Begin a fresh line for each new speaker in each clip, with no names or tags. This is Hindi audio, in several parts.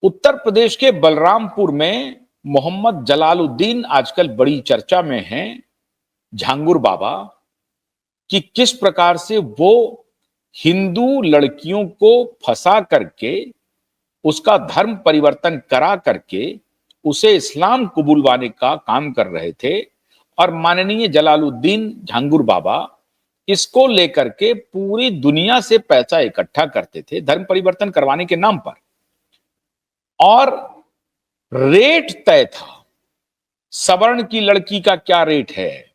उत्तर प्रदेश के बलरामपुर में मोहम्मद जलालुद्दीन आजकल बड़ी चर्चा में हैं। झांगुर बाबा कि किस प्रकार से वो हिंदू लड़कियों को फंसा करके उसका धर्म परिवर्तन करा करके उसे इस्लाम कबूलवाने का काम कर रहे थे। और माननीय जलालुद्दीन झांगुर बाबा इसको लेकर के पूरी दुनिया से पैसा इकट्ठा करते थे धर्म परिवर्तन करवाने के नाम पर। और रेट तय था, सवर्ण की लड़की का क्या रेट है,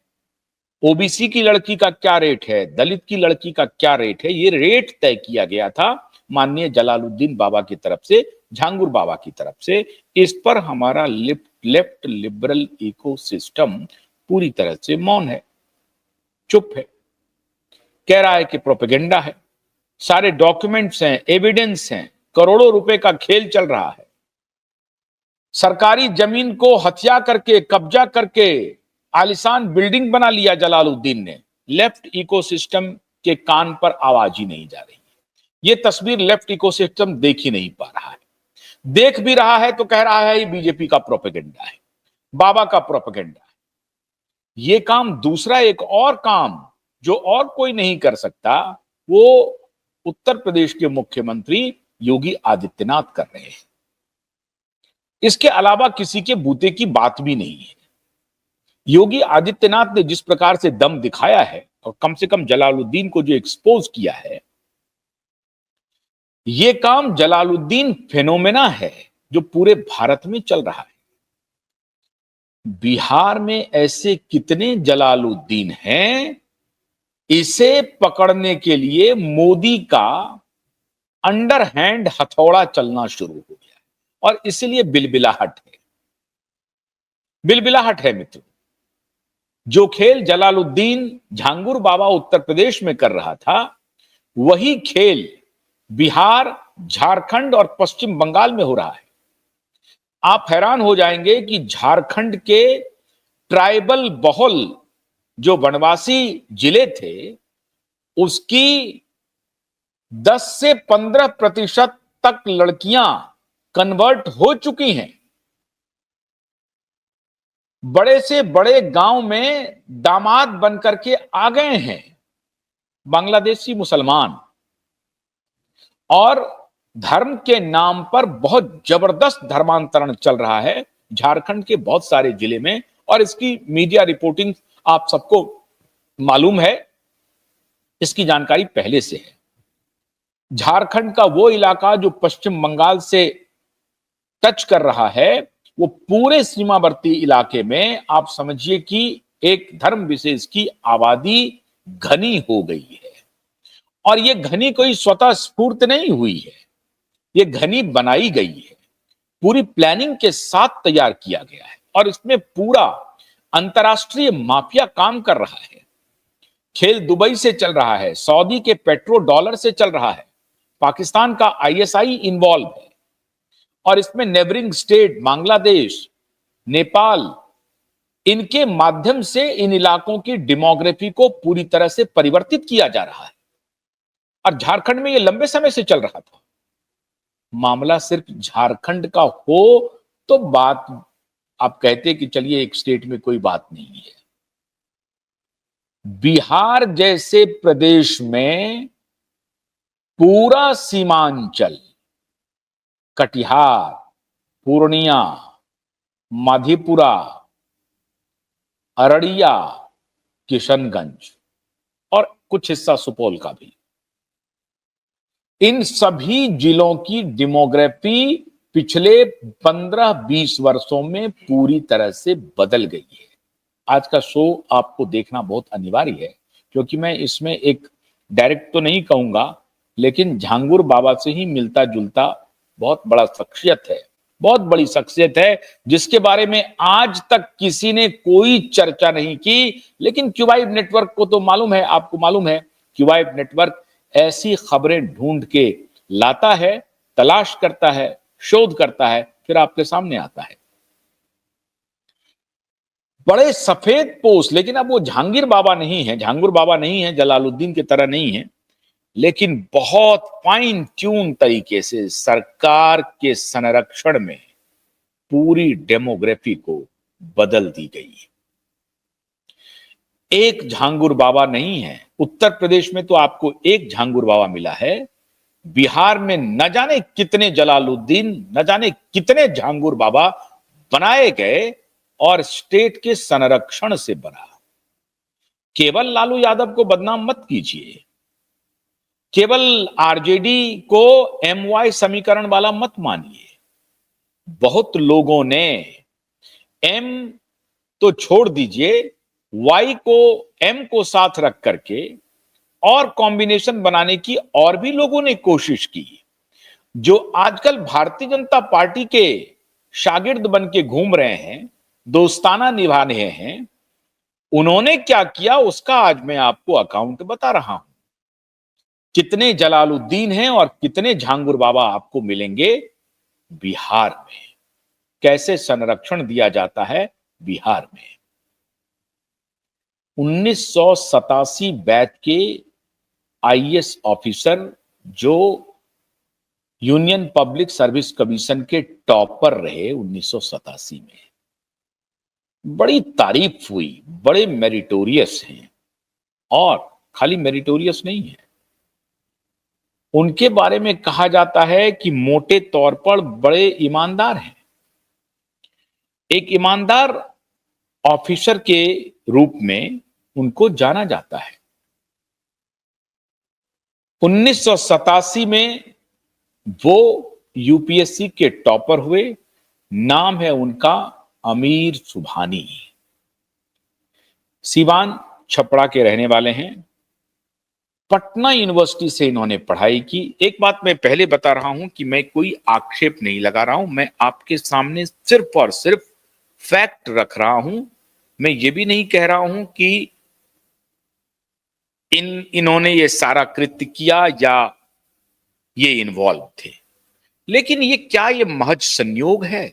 ओबीसी की लड़की का क्या रेट है, दलित की लड़की का क्या रेट है, ये रेट तय किया गया था माननीय जलालुद्दीन बाबा की तरफ से, झांगुर बाबा की तरफ से। इस पर हमारा लेफ्ट लिबरल इकोसिस्टम पूरी तरह से मौन है, चुप है, कह रहा है कि प्रोपेगेंडा है। सारे डॉक्यूमेंट्स हैं, एविडेंस हैं, करोड़ों रुपए का खेल चल रहा है। सरकारी जमीन को हथिया करके, कब्जा करके आलिशान बिल्डिंग बना लिया जलालुद्दीन ने। लेफ्ट इकोसिस्टम के कान पर आवाज ही नहीं जा रही है। यह तस्वीर लेफ्ट इकोसिस्टम देख ही नहीं पा रहा है। देख भी रहा है तो कह रहा है ये बीजेपी का प्रोपेगेंडा है, बाबा का प्रोपेगेंडा है। यह काम दूसरा एक और काम जो और कोई नहीं कर सकता, वो उत्तर प्रदेश के मुख्यमंत्री योगी आदित्यनाथ कर रहे हैं। इसके अलावा किसी के बूते की बात भी नहीं है। योगी आदित्यनाथ ने जिस प्रकार से दम दिखाया है और कम से कम जलालुद्दीन को जो एक्सपोज किया है, यह काम जलालुद्दीन फेनोमेना है जो पूरे भारत में चल रहा है। बिहार में ऐसे कितने जलालुद्दीन हैं, इसे पकड़ने के लिए मोदी का अंडरहैंड हथौड़ा चलना शुरू हो गया है। और इसलिए बिलबिलाहट है, बिलबिलाहट है मित्रों। जो खेल जलालुद्दीन झांगुर बाबा उत्तर प्रदेश में कर रहा था, वही खेल बिहार, झारखंड और पश्चिम बंगाल में हो रहा है। आप हैरान हो जाएंगे कि झारखंड के ट्राइबल बहुल जो वनवासी जिले थे, उसकी 10 से 15% तक लड़कियां कन्वर्ट हो चुकी हैं। बड़े से बड़े गांव में दामाद बनकर के आ गए हैं बांग्लादेशी मुसलमान। और धर्म के नाम पर बहुत जबरदस्त धर्मांतरण चल रहा है झारखंड के बहुत सारे जिले में। और इसकी मीडिया रिपोर्टिंग आप सबको मालूम है, इसकी जानकारी पहले से है। झारखंड का वो इलाका जो पश्चिम बंगाल से टच कर रहा है, वो पूरे सीमावर्ती इलाके में आप समझिए कि एक धर्म विशेष की आबादी घनी हो गई है। और ये घनी कोई स्वतः स्फूर्त नहीं हुई है, ये घनी बनाई गई है, पूरी प्लानिंग के साथ तैयार किया गया है। और इसमें पूरा अंतरराष्ट्रीय माफिया काम कर रहा है। खेल दुबई से चल रहा है, सऊदी के पेट्रो डॉलर से चल रहा है, पाकिस्तान का आईएसआई इन्वॉल्व है। और इसमें नेबरिंग स्टेट बांग्लादेश, नेपाल, इनके माध्यम से इन इलाकों की डेमोग्राफी को पूरी तरह से परिवर्तित किया जा रहा है। और झारखंड में यह लंबे समय से चल रहा था। मामला सिर्फ झारखंड का हो तो बात आप कहते कि चलिए एक स्टेट में कोई बात नहीं है। बिहार जैसे प्रदेश में पूरा सीमांचल, कटिहार, पूर्णिया, मधेपुरा, अररिया, किशनगंज और कुछ हिस्सा सुपौल का भी, इन सभी जिलों की डेमोग्राफी पिछले 15-20 वर्षों में पूरी तरह से बदल गई है। आज का शो आपको देखना बहुत अनिवार्य है, क्योंकि मैं इसमें एक डायरेक्ट तो नहीं कहूंगा, लेकिन झांगुर बाबा से ही मिलता जुलता बहुत बड़ा शख्सियत है, बहुत बड़ी शख्सियत है, जिसके बारे में आज तक किसी ने कोई चर्चा नहीं की। लेकिन क्यूवाइब नेटवर्क को तो मालूम है, आपको मालूम है, क्यूवाइब नेटवर्क ऐसी खबरें ढूंढ के लाता है, तलाश करता है, शोध करता है, फिर आपके सामने आता है। बड़े सफेद पोस्ट, लेकिन अब वो झांगीर बाबा नहीं है, झांगुर बाबा नहीं है, जलालुद्दीन की तरह नहीं है। लेकिन बहुत फाइन ट्यून तरीके से सरकार के संरक्षण में पूरी डेमोग्राफी को बदल दी गई। एक झांगुर बाबा नहीं है, उत्तर प्रदेश में तो आपको एक झांगुर बाबा मिला है, बिहार में न जाने कितने जलालुद्दीन, न जाने कितने झांगुर बाबा बनाए गए और स्टेट के संरक्षण से बना। केवल लालू यादव को बदनाम मत कीजिए, केवल आरजेडी को एमवाई समीकरण वाला मत मानिए। बहुत लोगों ने एम तो छोड़ दीजिए, वाई को एम को साथ रख करके और कॉम्बिनेशन बनाने की और भी लोगों ने कोशिश की। जो आजकल भारतीय जनता पार्टी के शागिर्द बन के घूम रहे हैं, दोस्ताना निभा रहे हैं, उन्होंने क्या किया उसका आज मैं आपको अकाउंट बता रहा हूं। कितने जलालुद्दीन हैं और कितने झांगुर बाबा आपको मिलेंगे बिहार में। कैसे संरक्षण दिया जाता है बिहार में। 1987 बैच के आईएएस ऑफिसर जो यूनियन पब्लिक सर्विस कमीशन के टॉपर रहे 1987 में, बड़ी तारीफ हुई, बड़े मेरिटोरियस हैं। और खाली मेरिटोरियस नहीं है, उनके बारे में कहा जाता है कि मोटे तौर पर बड़े ईमानदार हैं। एक ईमानदार ऑफिसर के रूप में उनको जाना जाता है। 1987 में वो यूपीएससी के टॉपर हुए। नाम है उनका अमीर सुबहानी। सीवान छपरा के रहने वाले हैं। पटना यूनिवर्सिटी से इन्होंने पढ़ाई की। एक बात मैं पहले बता रहा हूं कि मैं कोई आक्षेप नहीं लगा रहा हूं, मैं आपके सामने सिर्फ और सिर्फ फैक्ट रख रहा हूं। मैं ये भी नहीं कह रहा हूं कि इन्होंने ये सारा कृत्य किया या ये इन्वॉल्व थे, लेकिन ये क्या ये महज संयोग है?